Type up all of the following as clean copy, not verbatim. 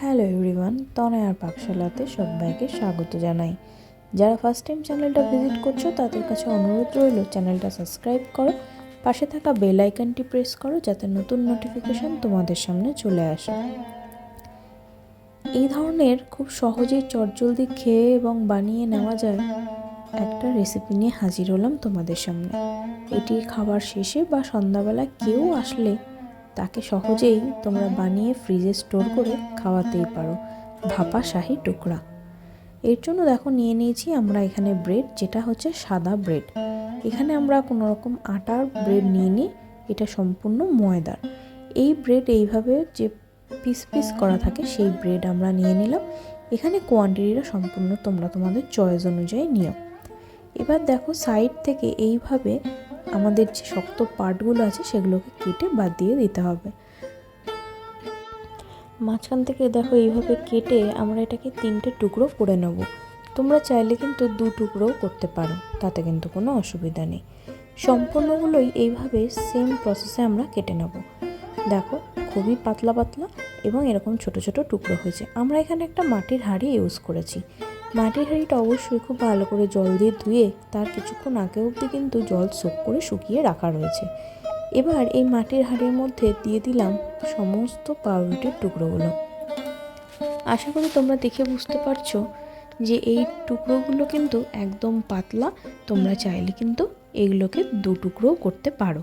Hello everyone, তনয়ার পাকশালাতে সবাইকে স্বাগত জানাই। যারা ফার্স্ট টাইম চ্যানেলটা ভিজিট করছো তাদের কাছে অনুরোধ রইল চ্যানেলটা সাবস্ক্রাইব করো, পাশে থাকা বেল আইকনটি প্রেস করো যাতে নতুন নোটিফিকেশন তোমাদের সামনে চলে আসে। এই ধরনের খুব সহজেই চটজলদি খেয়ে এবং বানিয়ে নেওয়া যায় একটা রেসিপি নিয়ে হাজির হলাম তোমাদের সামনে। এটি খাবার শেষে বা সন্ধ্যাবেলা কেউ আসলে তাকে সহজেই তোমরা বানিয়ে ফ্রিজে স্টোর করে খাওয়াতেই পারো। ভাপা শাহি টুকরা। এর জন্য দেখো নিয়ে নিয়েছি আমরা এখানে ব্রেড, যেটা হচ্ছে সাদা ব্রেড। এখানে আমরা কোনো রকম আটার ব্রেড নিয়ে নিই, এটা সম্পূর্ণ ময়দার। এই ব্রেড এইভাবে যে পিস পিস করা থাকে সেই ব্রেড আমরা নিয়ে নিলাম। এখানে কোয়ান্টিটিটা সম্পূর্ণ তোমরা তোমাদের চয়েস অনুযায়ী নিও। এবার দেখো সাইড থেকে এইভাবে আমাদের যে শক্ত পার্টগুলো আছে সেগুলোকে কেটে বাদ দিয়ে দিতে হবে। মাঝখান থেকে দেখো এইভাবে কেটে আমরা এটাকে 3টে টুকরো করে নেব। তোমরা চাইলে কিন্তু 2 টুকরোও করতে পারো, তাতে কিন্তু কোনো অসুবিধা নেই। সম্পূর্ণগুলোই এইভাবে সেম প্রসেসে আমরা কেটে নেব। দেখো খুবই পাতলা পাতলা এবং এরকম ছোট ছোট টুকরো হয়েছে। আমরা এখানে একটা মাটির হাঁড়ি ইউজ করেছি। মাটির হাঁড়িটা অবশ্যই খুব ভালো করে জল দিয়ে ধুয়ে তার কিছুক্ষণ আগে অবধি কিন্তু জল সোক করে শুকিয়ে রাখা রয়েছে। এবার এই মাটির হাঁড়ির মধ্যে দিয়ে দিলাম সমস্ত পাউরুটির টুকরোগুলো। আশা করি তোমরা দেখে বুঝতে পারছো যে এই টুকরোগুলো কিন্তু একদম পাতলা। তোমরা চাইলে কিন্তু এগুলোকে 2 টুকরোও করতে পারো।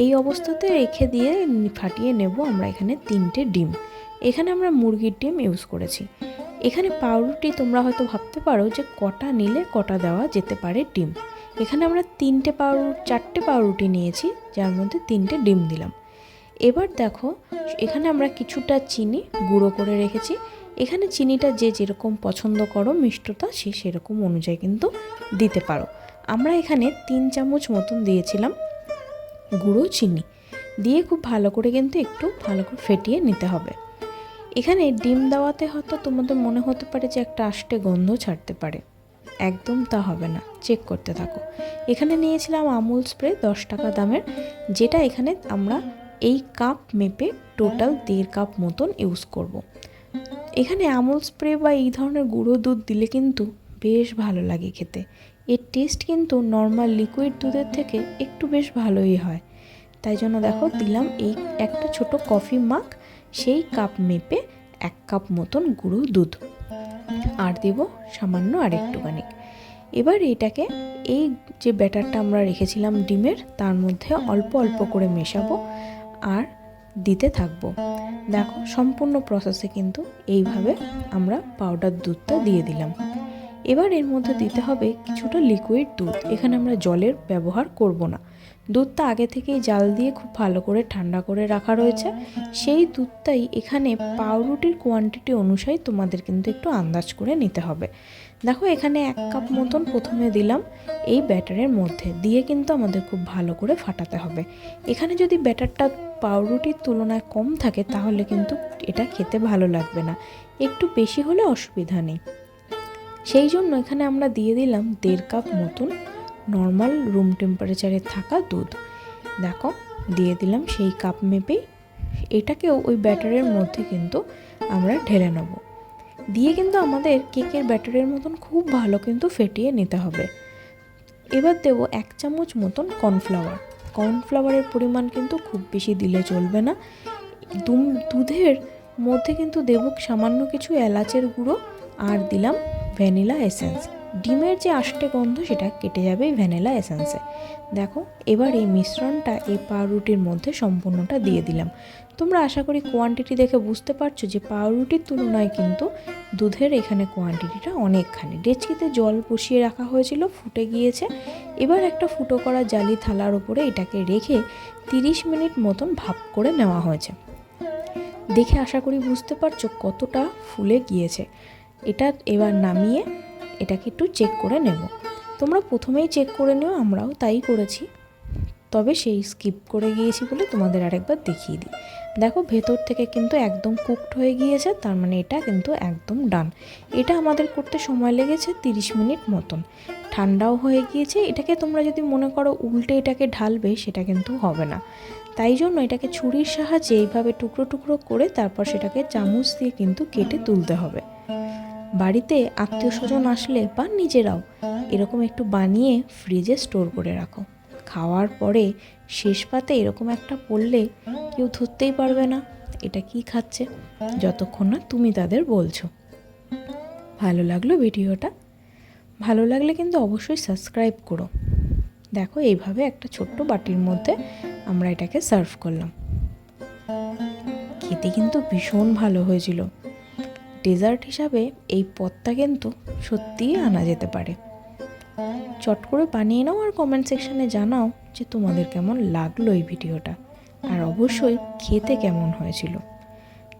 এই অবস্থাতে রেখে দিয়ে ফাটিয়ে নেব আমরা এখানে 3টে ডিম। এখানে আমরা মুরগির ডিম ইউজ করেছি। এখানে পাউরুটি তোমরা হয়তো ভাবতে পারো যে কটা নিলে কটা দেওয়া যেতে পারে ডিম। এখানে আমরা 4টে পাউরুটি নিয়েছি, যার মধ্যে 3টে ডিম দিলাম। এবার দেখো এখানে আমরা কিছুটা চিনি গুঁড়ো করে রেখেছি। এখানে চিনিটা যে যেরকম পছন্দ করো মিষ্টতা সেরকম অনুযায়ী কিন্তু দিতে পারো। আমরা এখানে 3 চামচ মতন দিয়েছিলাম গুঁড়ো চিনি দিয়ে খুব ভালো করে কিন্তু একটু ভালো করে ফেটিয়ে নিতে হবে। এখানে ডিম দেওয়াতে হয়তো তোমাদের মনে হতে পারে যে একটা আষ্টে গন্ধ ছাড়তে পারে, একদম তা হবে না, চেক করতে থাকো। এখানে নিয়েছিলাম আমুল স্প্রে 10 টাকা দামের, যেটা এখানে আমরা এই কাপ মেপে টোটাল 1.5 কাপ মতন ইউজ করব। এখানে আমুল স্প্রে বা এই ধরনের গুঁড়ো দুধ দিলে কিন্তু বেশ ভালো লাগে খেতে। এর টেস্ট কিন্তু নর্মাল লিকুইড দুধের থেকে একটু বেশ ভালোই হয়। তাই জন্য দেখো দিলাম এই একটা ছোট কফি মাগ, সেই কাপ মেপে 1 কাপ মতন গুঁড়ো দুধ, আর দেব সামান্য আর একটুখানি। এবার এটাকে এই যে ব্যাটারটা আমরা রেখেছিলাম ডিমের, তার মধ্যে অল্প অল্প করে মেশাবো আর দিতে থাকবো। দেখো সম্পূর্ণ প্রসেসে কিন্তু এইভাবে আমরা পাউডার দুধটা দিয়ে দিলাম। এবার এর মধ্যে দিতে হবে কিছুটা লিকুইড দুধ। এখানে আমরা জলের ব্যবহার করব না। দুধটা আগে থেকেই জাল দিয়ে খুব ভালো করে ঠান্ডা করে রাখা রয়েছে। সেই দুধটাই এখানে পাউরুটির কোয়ান্টিটি অনুযায়ী তোমাদের কিন্তু একটু আন্দাজ করে নিতে হবে। দেখো এখানে 1 কাপ মতন প্রথমে দিলাম এই ব্যাটারের মধ্যে, দিয়ে কিন্তু আমাদের খুব ভালো করে ফাটাতে হবে। এখানে যদি ব্যাটারটা পাউরুটির তুলনায় কম থাকে তাহলে কিন্তু এটা খেতে ভালো লাগবে না, একটু বেশি হলে অসুবিধা নেই। সেই জন্য এখানে আমরা দিয়ে দিলাম 1.5 কাপ মতন নর্মাল রুম টেম্পারেচারে থাকা দুধ। দেখো দিয়ে দিলাম সেই কাপ মেপেই। এটাকেও ওই ব্যাটারের মধ্যে কিন্তু আমরা ঢেলে নেব, দিয়ে কিন্তু আমাদের কেকের ব্যাটারের মতন খুব ভালো কিন্তু ফেটিয়ে নিতে হবে। এবার দেব 1 চামচ মতন কর্নফ্লাওয়ার। কর্নফ্লাওয়ারের পরিমাণ কিন্তু খুব বেশি দিলে চলবে না। দুধের মধ্যে কিন্তু দেব সামান্য কিছু এলাচের গুঁড়ো আর দিলাম ভ্যানিলা এসেন্স। ডিমের যে আষ্টে গন্ধ সেটা কেটে যাবে এই ভ্যানিলা এসেন্সে। দেখো এবার এই মিশ্রণটা এই পাউরুটির মধ্যে সম্পূর্ণটা দিয়ে দিলাম। তোমরা আশা করি কোয়ান্টিটি দেখে বুঝতে পারছো যে পাউরুটির তুলনায় কিন্তু দুধের এখানে কোয়ান্টিটিটা অনেকখানি। ডেচকিতে জল বসিয়ে রাখা হয়েছিল, ফুটে গিয়েছে। এবার একটা ফুটো করা জালি থালার উপরে এটাকে রেখে 30 মিনিট মতন ভাপ করে নেওয়া হয়েছে। দেখে আশা করি বুঝতে পারছো কতটা ফুলে গিয়েছে। এটা এবার নামিয়ে এটাকে একটু চেক করে নেব। তোমরা প্রথমেই চেক করে নিও, আমরাও তাই করেছি, তবে সেই স্কিপ করে গিয়েছি বলে তোমাদের আরেকবার দেখিয়ে দিই। দেখো ভেতর থেকে কিন্তু একদম কুকড হয়ে গিয়েছে, তার মানে এটা কিন্তু একদম ডান। এটা আমাদের করতে সময় লেগেছে 30 মিনিট মতন। ঠান্ডাও হয়ে গিয়েছে। এটাকে তোমরা যদি মনে করো উল্টে এটাকে ঢালবে, সেটা কিন্তু হবে না। তাই জন্য এটাকে ছুরির সাহায্যে এইভাবে টুকরো টুকরো করে তারপর সেটাকে চামচ দিয়ে কিন্তু কেটে তুলতে হবে। বাড়িতে আত্মীয় স্বজন আসলে বা নিজেরাও এরকম একটু বানিয়ে ফ্রিজে স্টোর করে রাখো। খাওয়ার পরে শেষ পাতে এরকম একটা পড়লে কেউ ধরতেই পারবে না এটা কি খাচ্ছে, যতক্ষণ না তুমি তাদের বলছো। ভালো লাগলো ভিডিওটা? ভালো লাগলে কিন্তু অবশ্যই সাবস্ক্রাইব করো। দেখো এইভাবে একটা ছোট্ট বাটির মধ্যে আমরা এটাকে সার্ভ করলাম। খেতে কিন্তু ভীষণ ভালো হয়েছিল। ডেজার্ট হিসাবে এই পদটা কিন্তু সত্যিই আনা যেতে পারে। চট করে বানিয়ে নাও আর কমেন্ট সেকশানে জানাও যে তোমাদের কেমন লাগলো এই ভিডিওটা, আর অবশ্যই খেতে কেমন হয়েছিল।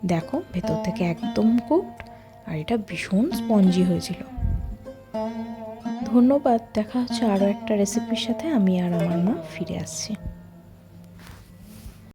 দেখো ভেতর থেকে একদম কুকড, আর এটা ভীষণ স্পঞ্জি হয়েছিল। ধন্যবাদ। দেখা হচ্ছে আরও একটা রেসিপির সাথে। আমি আর আমার মা ফিরে আসছি।